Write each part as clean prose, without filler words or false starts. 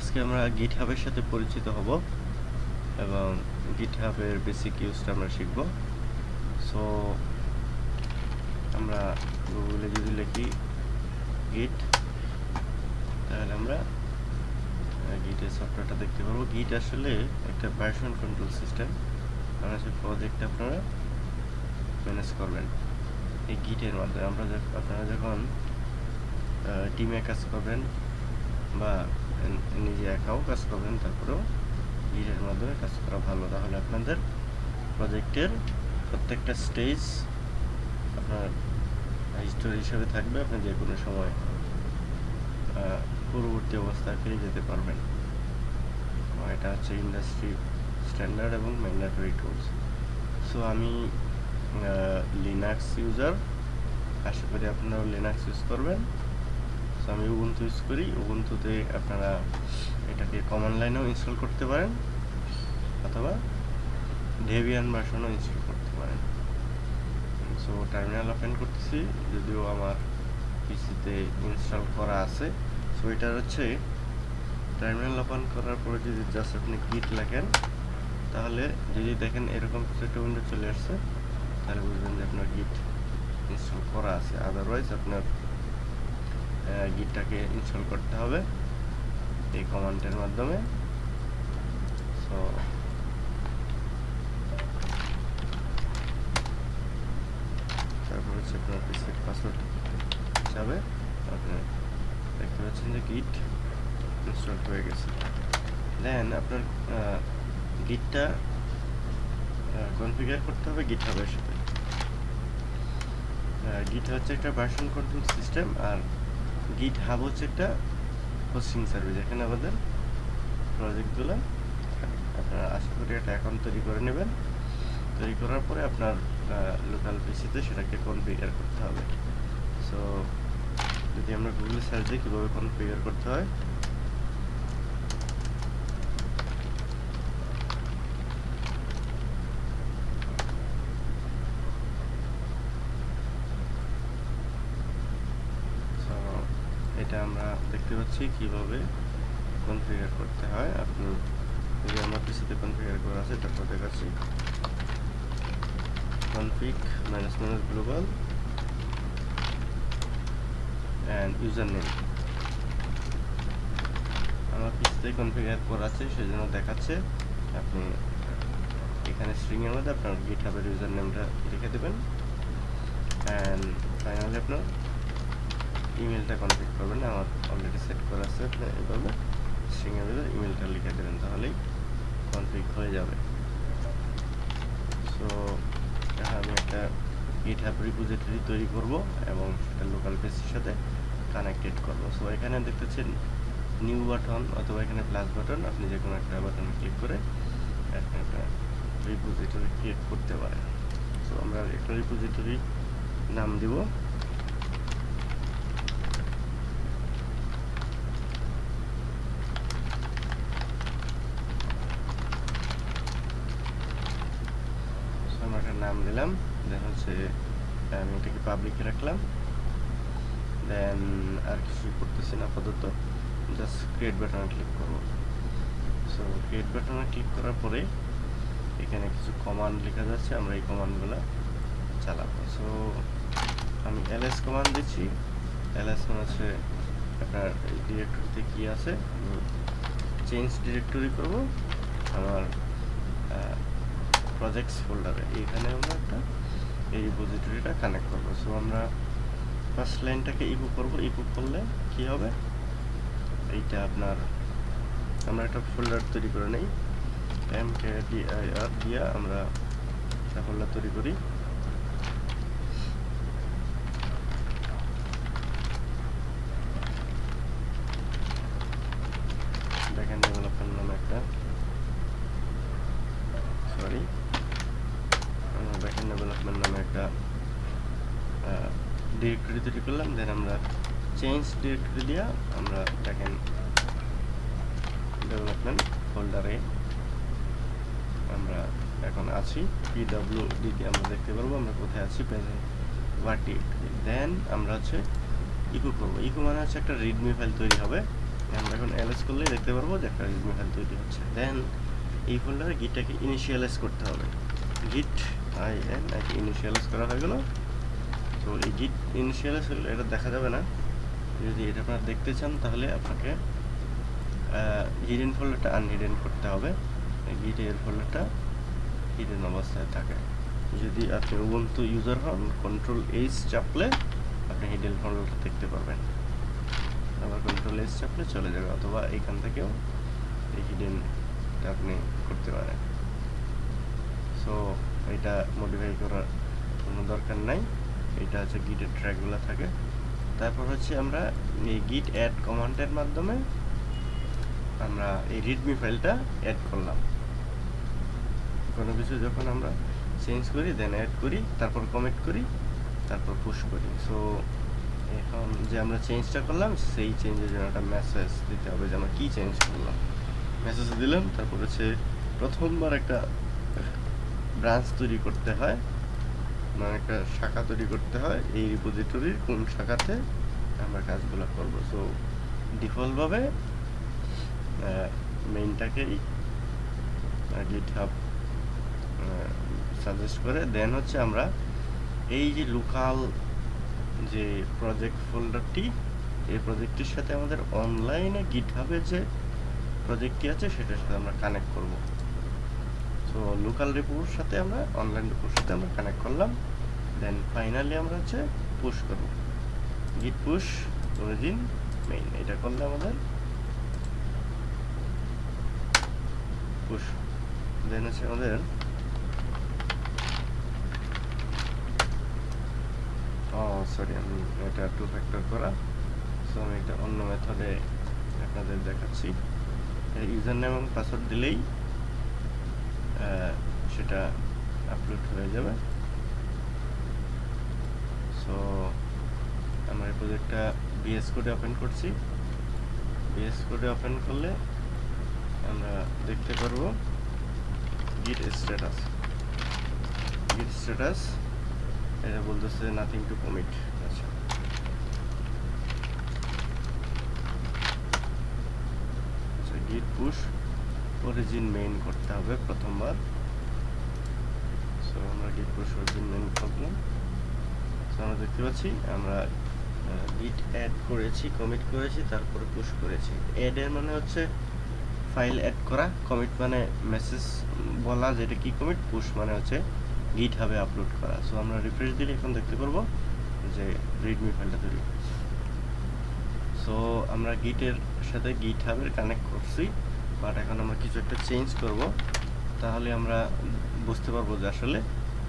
আজকে আমরা GitHub এর সাথে পরিচিত হব এবং GitHub এর বেসিক ইউজটা আমরা শিখব। সো আমরা গুগলে যদি লিখি গিট, তাহলে আমরা গিটের সফটওয়্যারটা দেখতে পারবো। গিট আসলে একটা ভার্সন কন্ট্রোল সিস্টেম, মানে হচ্ছে প্রজেক্ট আপনারা ম্যানেজ করবেন এই গিটের মাধ্যমে। আপনারা যখন টিমে কাজ করবেন বা নিজে একাও কাজ করবেন, তারপরেও গিটের মাধ্যমে কাজ করা ভালো। তাহলে আপনাদের প্রজেক্টের প্রত্যেকটা স্টেজ আপনার হিস্টোরি হিসেবে থাকবে, আপনি যে কোনো সময় পূর্ববর্তী অবস্থায় ফিরে যেতে পারবেন। এটা হচ্ছে ইন্ডাস্ট্রি স্ট্যান্ডার্ড এবং ম্যান্ডেটরি টুলস। সো আমি লিনাক্স ইউজার, আশা করি আপনারাও লিনাক্স ইউজ করবেন। সো আমি উবুন্টু ইউজ করি। উবুন্টুতে আপনারা এটাকে কমান্ড লাইনেও ইনস্টল করতে পারেন অথবা ডেবিয়ান ভার্সনও ইনস্টল করতে পারেন। সো টার্মিনাল ওপেন করতেছি, যদিও আমার পিসিতে ইনস্টল করা আছে। সো এটা হচ্ছে টার্মিনাল ওপেন করার পরে যদি জাস্ট আপনি গিট লেখেন, তাহলে যদি দেখেন এরকম কিছু একটা উইন্ডো চলে আসছে, তাহলে বুঝবেন যে আপনার গিট ইনস্টল করা আছে। আদারওয়াইজ আপনার গিটটাকে ইনস্টল করতে হবে এই কমান্ডের মাধ্যমে। সো তারপর হচ্ছে আপনার রিসেট পাসওয়ার্ড হিসাবে আপনি দেখতে পাচ্ছেন যে গিট ইনস্টল হয়ে গেছে। দেন আপনার গিটটা কনফিগার করতে হবে গিটহাবের সাথে। গিট হচ্ছে একটা ভার্সন কন্ট্রোল সিস্টেম, আর গিটহাব হচ্ছে একটা হোস্টিং সার্ভিস। এখানে আমাদের প্রজেক্টগুলো আপনারা আশা করি একটা অ্যাকাউন্ট তৈরি করে নেবেন। তৈরি করার পরে আপনার লোকাল পিসিতে সেটাকে কনফিগার করতে হবে। সো যদি আমরা গুগলে সার্চ দিই কীভাবে কনফিগার করতে হয়, এটা আমরা দেখতে পাচ্ছি কিভাবে কনফিগার করতে হয়। আপনি যদি আমার পিসিতে কনফিগার করা আছে, তারপর দেখাচ্ছি config management global and user name. আমার পিসিতে কনফিগার করা আছে, সেজন্য দেখাচ্ছে। আপনি এখানে স্ট্রিং এর মধ্যে আপনার গিটহাবের ইউজার নেমটা লিখে দেবেন, অ্যান্ড ফাইনালি আপনার ইমেলটা কনফিগ করবেন। আমার অলরেডি সেট করা আছে। আপনি এভাবে স্ট্রিং এর ভিতরে ইমেলটা লিখে দেবেন, তাহলেই কনফিগ হয়ে যাবে। সো আমি একটা গিটহাব রিপোজিটরি তৈরি করব এবং সেটা লোকাল পেজের সাথে কানেক্টেড করব। সো এখানে দেখতেছেন নিউ বাটন অথবা এখানে প্লাস বাটন, আপনি যে কোনো একটা বাটন ক্লিক করে একটা রিপোজিটরি ক্রিয়েট করতে পারেন। সো আমরা একটা রিপোজিটরি নাম দিব, নাম দিলাম। দেন হচ্ছে আমি এটাকে পাবলিকে রাখলাম। দেন আর কিছু করতেছি না আপাতত, জাস্ট ক্রিয়েট বাটনে ক্লিক করব। সো ক্রিয়েট বাটনে ক্লিক করার পরে এখানে কিছু কমান্ড লেখা যাচ্ছে, আমরা এই কমান্ডগুলো চালাবো। সো আমি ls কমান্ড দিচ্ছি। ls মানে হচ্ছে আপনার ডিরেক্টরিতে কি আছে, আমি চেঞ্জ ডিরেক্টরি করব আমার প্রজেক্টস ফোল্ডারে। এইখানে আমরা একটা এই রিপোজিটরিটা কানেক্ট করবো। সো আমরা ফার্স্ট লাইনটাকে ইকো করব। ইকো করলে কি হবে, এইটা আপনার আমরা একটা ফোল্ডার তৈরি করে নেই, mkdir দিয়ে আমরা একটা ফোল্ডার তৈরি করি। ব্যাকএন্ড ডেভেলপমেন্ট নামে একটা ব্যাকএন্ড ডেভেলপমেন্ট নামে একটা ডিরেক্টরি তৈরি করলাম। দেন আমরা চেঞ্জ ডিরেক্টরি দিয়ে আমরা ব্যাকএন্ড ডেভেলপমেন্ট ফোল্ডারে আমরা এখন আছি। pwd দিয়ে আমরা দেখতে পারবো আমরা কোথায় আছি, প্রেজেন্ট ওয়ার্ক ডিরেক্টরি। দেন আমরা হচ্ছে ইকো করব। ইকো মানে হচ্ছে একটা রিডমি ফাইল তৈরি হবে, আমরা এখন ls করলেই দেখতে পারবো যে একটা রিডমি ফাইল তৈরি হচ্ছে। দেন এই ফোল্ডারে গিটটাকে ইনিশিয়ালাইজ করতে হবে। গিট ইনিশিয়ালাইজ করা হয়ে গেল। তো এই গিট ইনিশিয়ালাইজ হলে এটা দেখা যাবে না। যদি এটা আপনারা দেখতে চান তাহলে আপনাকে হিডেন ফোল্ডারটা আনহিডেন করতে হবে। গিটের ফোল্ডারটা হিডেন অবস্থায় থাকে। যদি আপনি উবুন্টু ইউজার হন, Ctrl+H চাপলে আপনি হিডেন ফোল্ডারটা দেখতে পারবেন। আবার Ctrl+H চাপলে চলে যাবে, অথবা এইখান থেকেও এই হিডেনটা আপনি করতে পারেন। সো এটা মডিফাই করার কোনো দরকার নাই। এটা হচ্ছে গিটের ট্র্যাকগুলো থাকে। তারপর হচ্ছে আমরা এই গিট অ্যাড কমান্ডের মাধ্যমে আমরা এই রিডমি ফাইলটা অ্যাড করলাম। কোনো কিছু যখন আমরা চেঞ্জ করি দেন অ্যাড করি, তারপর কমিট করি, তারপর পুশ করি। সো এখন যে আমরা চেঞ্জটা করলাম সেই চেঞ্জের জন্য একটা মেসেজ দিতে হবে যে আমরা কী চেঞ্জ করলাম। মেসেজ দিলাম, তারপর হচ্ছে প্রথমবার একটা ব্রাঞ্চ তৈরি করতে হয়, মানে একটা শাখা তৈরি করতে হয় এই রিপোজিটরির কোন শাখাতে আমরা কাজগুলো করব। সো ডিফল্টভাবে মেইনটাকেই GitHub সাজেস্ট করে। দেন হচ্ছে আমরা এই যে লোকাল যে প্রজেক্ট ফোল্ডারটি, এই প্রজেক্টটির সাথে আমাদের অনলাইনে GitHub-এর যে প্রজেক্টটি আছে সেটার সাথে আমরা কানেক্ট করব। সো লোকাল রিপোর সাথে আমরা অনলাইন রিপোর সাথে আমরা কানেক্ট করলাম। দেন ফাইনালি আমরা হচ্ছে পুশ করব, গিট পুশ অরিজিন মেইন। এটা করলে আমাদের পুশ। দেন হচ্ছে আমাদের সরি আমি এটা 2 ফ্যাক্টর করা। সো আমি এটা অন্য মেথডে আপনাদের দেখাচ্ছি। ইউজার নেম এবং পাসওয়ার্ড দিলেই সেটা আপলোড হয়ে যাবে। সো আমরা এই প্রজেক্টটা VS কোডে ওপেন করছি। VS কোডে ওপেন করলে আমরা দেখতে পারবো গিট স্ট্যাটাস। গিট স্ট্যাটাস এটা বলতেছে নাথিং টু কমিট। আচ্ছা, গিট পুশ অরিজিন মেইন করতে হবে প্রথমবার। সো আমরা গিট পুশ অরিজিন মেইন করলাম। সো আমরা দেখতে পাচ্ছি আমরা গিট অ্যাড করেছি, কমিট করেছি, তারপরে পুশ করেছি। অ্যাড এর মানে হচ্ছে ফাইল অ্যাড করা, কমিট মানে মেসেজ বলা যেটা কি কমিট, পুশ মানে হচ্ছে GitHub-এ আপলোড করা। সো আমরা রিফ্রেশ দিলে এখন দেখতে পারবো যে রিডমি ফাইলটা তৈরি। সো আমরা গিটের সাথে GitHub-এর কানেক্ট করছি, বাট এখন আমরা কিছু একটা চেঞ্জ করব, তাহলে আমরা বুঝতে পারবো যে আসলে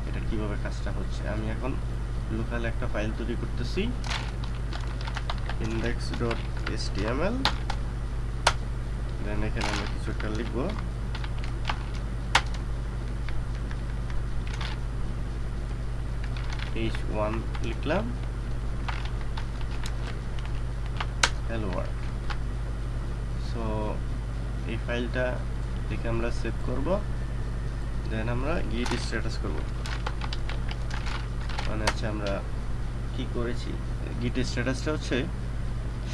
এটা কিভাবে কাজটা হচ্ছে। আমি এখন লোকাল একটা ফাইল তৈরি করতেছি, index.html। দেন এখানে আমরা কিছু একটা লিখব, h1 লিখলাম, hello world। সো এই ফাইলটা থেকে আমরা সেভ করব। দেন আমরা গিট স্ট্যাটাস করব, মানে হচ্ছে আমরা কি করেছি। গিট স্ট্যাটাসটা হচ্ছে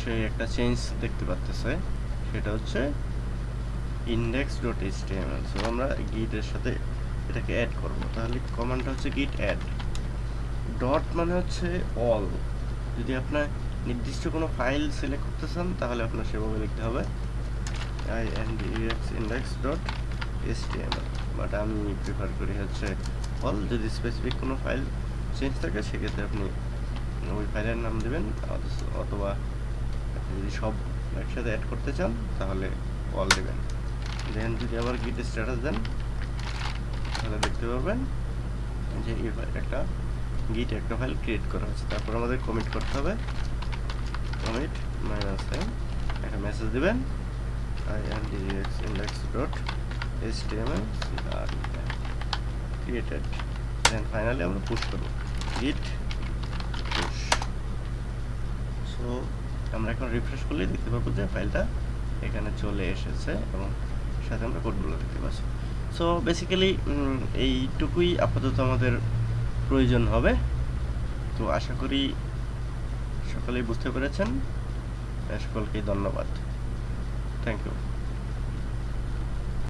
সে একটা চেঞ্জ দেখতে পাচ্তেছে, সেটা হচ্ছে index.html। সো আমরা গিটের সাথে এটাকে অ্যাড করব। তাহলে কমান্ডটা হচ্ছে git add। ডট মানে হচ্ছে অল। যদি আপনার নির্দিষ্ট কোনো ফাইল সিলেক্ট করতে চান তাহলে আপনার সেভাবে লিখতে হবে index.html, বাট আমি প্রিফার করি হচ্ছে অল। যদি স্পেসিফিক কোনো ফাইল চেঞ্জ থাকে সেক্ষেত্রে আপনি ওই ফাইলের নাম দেবেন, অথবা আপনি যদি সব একসাথে অ্যাড করতে চান তাহলে অল দেবেন। দেন যদি আবার গিট স্ট্যাটাস দেন তাহলে দেখতে পাবেন যে এই একটা গিট একটা ফাইল ক্রিয়েট করা হচ্ছে। তারপর আমাদের কমিট করতে হবে, কমিট -n, একটা মেসেজ দিবেন index.html created। দেন ফাইনালি আমরা পুশ করব, git push। সো আমরা এখন রিফ্রেশ করলে দেখতে পাবো যে ফাইলটা এখানে চলে এসেছে এবং সাথে আমরা কোডগুলো দেখতে পাচ্ছি। সো বেসিক্যালি এইটুকুই আপাতত আমাদের প্রয়োজন হবে। তো আশা করি সকলেই বুঝতে পেরেছেন। সকলকে ধন্যবাদ। Thank you.